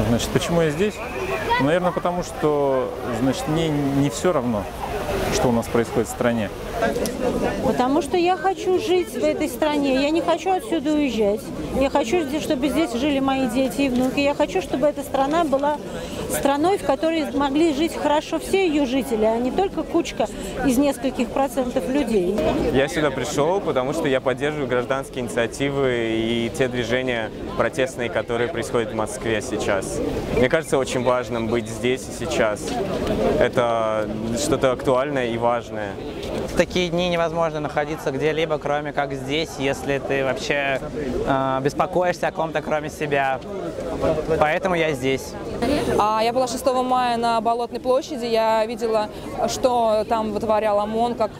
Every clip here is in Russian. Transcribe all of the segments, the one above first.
Значит, почему я здесь? Наверное, потому что, значит, мне не все равно, что у нас происходит в стране. Потому что я хочу жить в этой стране, я не хочу отсюда уезжать. Я хочу, чтобы здесь жили мои дети и внуки. Я хочу, чтобы эта страна была страной, в которой могли жить хорошо все ее жители, а не только кучка из нескольких процентов людей. Я сюда пришел, потому что я поддерживаю гражданские инициативы и те движения протестные, которые происходят в Москве сейчас. Мне кажется, очень важным быть здесь и сейчас. Это что-то актуальное и важное. В такие дни невозможно находиться где-либо, кроме как здесь, если ты вообще беспокоишься о ком-то, кроме себя. Поэтому я здесь. Я была 6 мая на Болотной площади. Я видела, что там вытворял ОМОН, как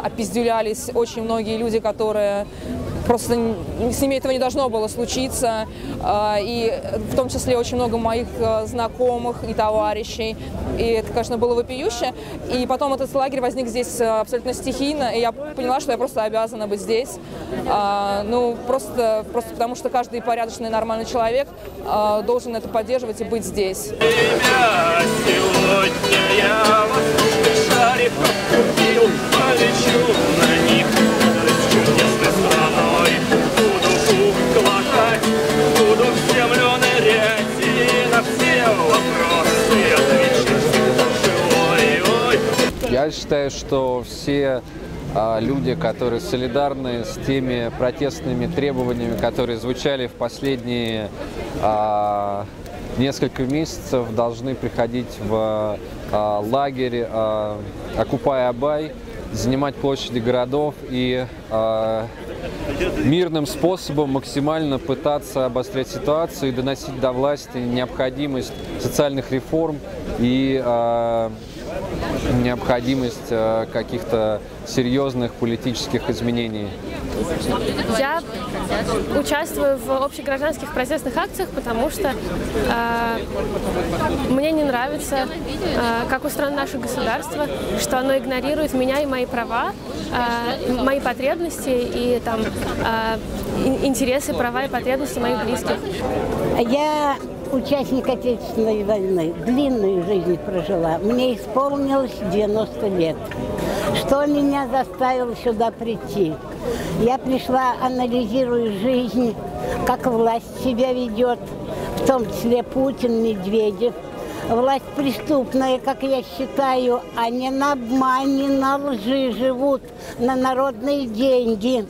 опиздюлялись очень многие люди, которые просто с ними этого не должно было случиться. И в том числе очень много моих знакомых и товарищей. И это, конечно, было вопиюще. И потом этот лагерь возник здесь абсолютно стихийно. И я поняла, что я просто обязана быть здесь. Ну, просто потому что каждый порядочный, нормальный человек должен это поддерживать и быть здесь. Сегодня я воздушных шариков купил, полечу на них с чудесной страной. Буду глотать, буду в землю нырять и на все вопросы отвечать. Я считаю, что все люди, которые солидарны с теми протестными требованиями, которые звучали в последние несколько месяцев, должны приходить в лагерь Окупай Абай, занимать площади городов и мирным способом максимально пытаться обострять ситуацию и доносить до власти необходимость социальных реформ и необходимость каких-то серьезных политических изменений. Я участвую в общегражданских протестных акциях, потому что мне не нравится, как устроено наше государство, что оно игнорирует меня и мои права, мои потребности и там, интересы, права и потребности моих близких. Я участник Отечественной войны, длинную жизнь прожила. Мне исполнилось 90 лет. Что меня заставило сюда прийти? Я пришла, анализирую жизнь, как власть себя ведет, в том числе Путин, Медведев. Власть преступная, как я считаю, они на обмане, на лжи живут, на народные деньги.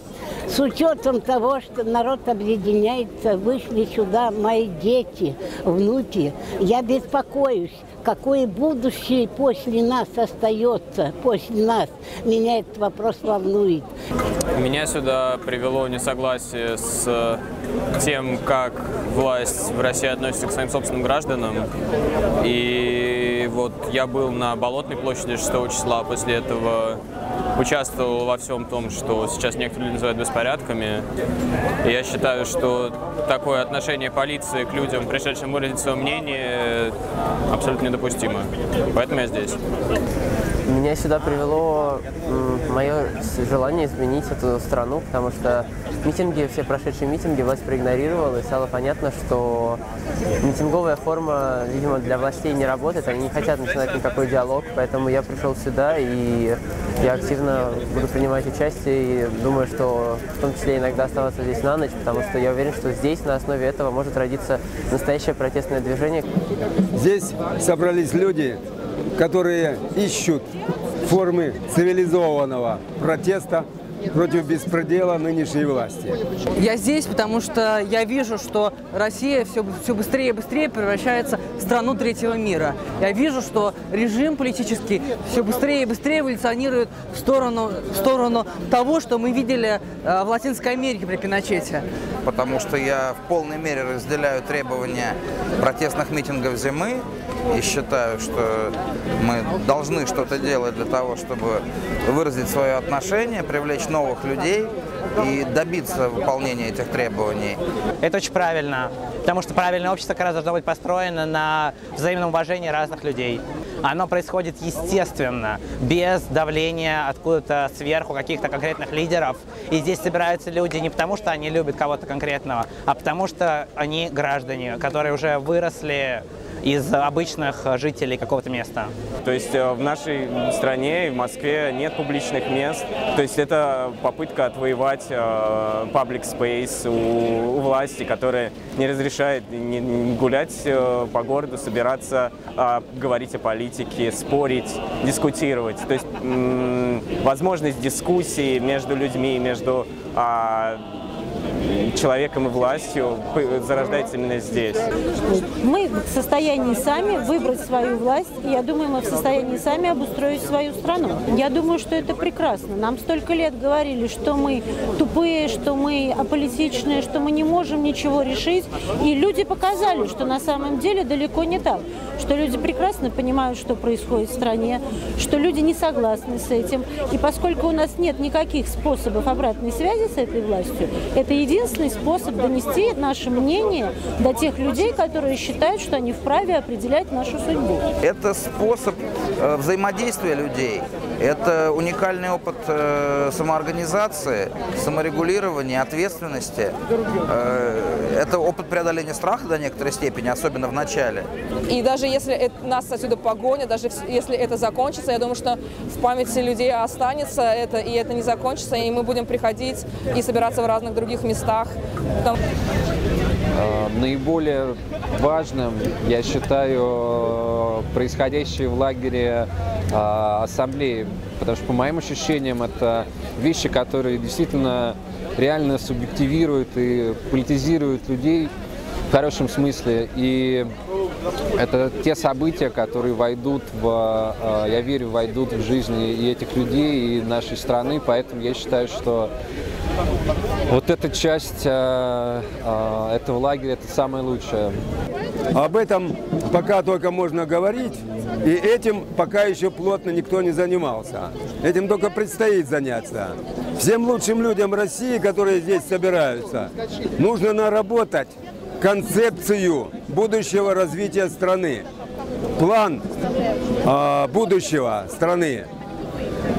С учетом того, что народ объединяется, вышли сюда мои дети, внуки, я беспокоюсь, какое будущее после нас остается, после нас. Меня этот вопрос волнует. Меня сюда привело несогласие с тем, как власть в России относится к своим собственным гражданам. И вот я был на Болотной площади 6 числа, после этого участвовал во всем том, что сейчас некоторые люди называют беспорядками. И я считаю, что такое отношение полиции к людям, пришедшим выразить свое мнение, абсолютно недопустимо. Поэтому я здесь. Меня сюда привело мое желание изменить эту страну, потому что митинги, все прошедшие митинги власть проигнорировала, и стало понятно, что митинговая форма, видимо, для властей не работает, они не хотят начинать никакой диалог, поэтому я пришел сюда, и я активно буду принимать участие, и думаю, что в том числе иногда оставаться здесь на ночь, потому что я уверен, что здесь на основе этого может родиться настоящее протестное движение. Здесь собрались люди, которые ищут формы цивилизованного протеста против беспредела нынешней власти. Я здесь, потому что я вижу, что Россия все быстрее и быстрее превращается в страну третьего мира. Я вижу, что режим политический все быстрее и быстрее эволюционирует в сторону того, что мы видели в Латинской Америке при Пиночете. Потому что я в полной мере разделяю требования протестных митингов зимы и считаю, что мы должны что-то делать для того, чтобы выразить свое отношение, привлечь новых людей и добиться выполнения этих требований. Это очень правильно, потому что правильное общество как раз должно быть построено на взаимном уважении разных людей. оно происходит естественно, без давления откуда-то сверху каких-то конкретных лидеров. И здесь собираются люди не потому, что они любят кого-то конкретного, а потому что они граждане, которые уже выросли из обычных жителей какого-то места. То есть в нашей стране, в Москве нет публичных мест. То есть это попытка отвоевать public space у власти, которая не разрешает гулять по городу, собираться, говорить о политике, спорить, дискутировать. То есть возможность дискуссии между людьми, между человеком и властью зарождается именно здесь. Мы в состоянии сами выбрать свою власть, и я думаю, мы в состоянии сами обустроить свою страну. Я думаю, что это прекрасно. Нам столько лет говорили, что мы тупые, что мы аполитичные, что мы не можем ничего решить, и люди показали, что на самом деле далеко не так, что люди прекрасно понимают, что происходит в стране, что люди не согласны с этим, и поскольку у нас нет никаких способов обратной связи с этой властью, это единственный способ донести наше мнение до тех людей, которые считают, что они вправе определять нашу судьбу. Это способ взаимодействия людей. Это уникальный опыт самоорганизации, саморегулирования, ответственности. Это опыт преодоления страха до некоторой степени, особенно в начале. И даже если нас отсюда погонят, даже если это закончится, я думаю, что в памяти людей останется это, и это не закончится, и мы будем приходить и собираться в разных других местах. Наиболее важным, я считаю, происходящее в лагере ассамблеи, потому что, по моим ощущениям, это вещи, которые действительно реально субъективируют и политизируют людей в хорошем смысле. И это те события, которые войдут я верю, войдут в жизнь и этих людей, и нашей страны. Поэтому я считаю, что вот эта часть этого лагеря – это самое лучшее. Об этом пока только можно говорить, и этим пока еще плотно никто не занимался. Этим только предстоит заняться. Всем лучшим людям России, которые здесь собираются, нужно наработать концепцию будущего развития страны, план будущего страны.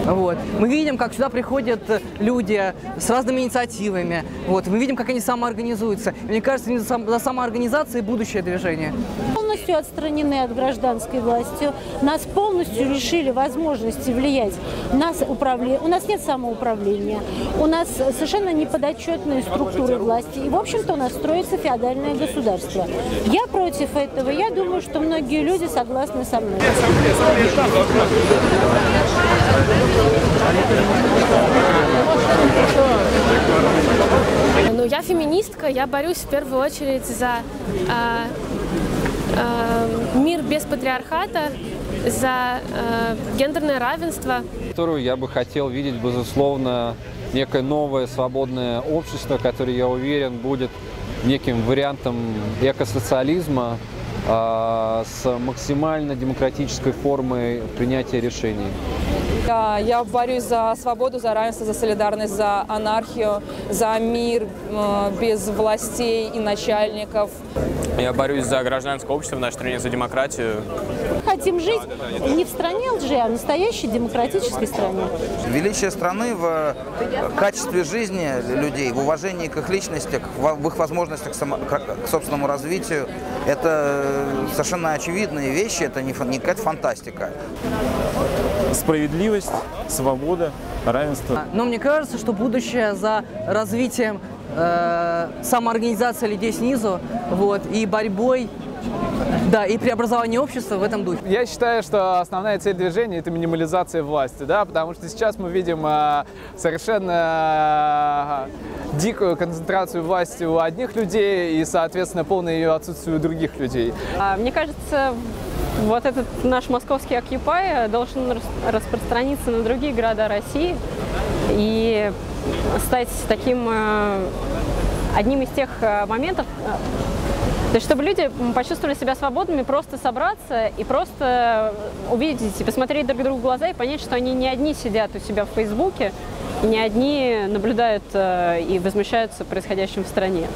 Вот. Мы видим, как сюда приходят люди с разными инициативами. Вот. Мы видим, как они самоорганизуются. Мне кажется, за самоорганизацией будущее движение. Полностью отстранены от гражданской власти. Нас полностью лишили возможности влиять. У нас нет самоуправления. У нас совершенно неподотчетные структуры власти. И, в общем-то, у нас строится феодальное государство. Я против этого. Я думаю, что многие люди согласны со мной. Ну, я феминистка, я борюсь в первую очередь за мир без патриархата, за гендерное равенство. Которую я бы хотел видеть, безусловно, некое новое свободное общество, которое, я уверен, будет неким вариантом экосоциализма с максимально демократической формой принятия решений. Я борюсь за свободу, за равенство, за солидарность, за анархию, за мир без властей и начальников. Я борюсь за гражданское общество в нашей стране, за демократию. Хотим жить не в стране лжи, а в настоящей демократической стране. Величие страны в качестве жизни людей, в уважении к их личности, в их возможностях к собственному развитию – это совершенно очевидные вещи, это не какая-то фантастика. Справедливость, свобода, равенство. Но мне кажется, что будущее за развитием самоорганизации людей снизу, вот, и борьбой, да, и преобразование общества в этом духе. Я считаю, что основная цель движения – это минимализация власти, да, потому что сейчас мы видим совершенно дикую концентрацию власти у одних людей и, соответственно, полное ее отсутствие у других людей. Мне кажется, вот этот наш московский Occupy должен распространиться на другие города России и стать таким одним из тех моментов, то есть, чтобы люди почувствовали себя свободными, просто собраться и просто увидеть и посмотреть друг другу в глаза и понять, что они не одни сидят у себя в Фейсбуке, и не одни наблюдают и возмущаются происходящим в стране.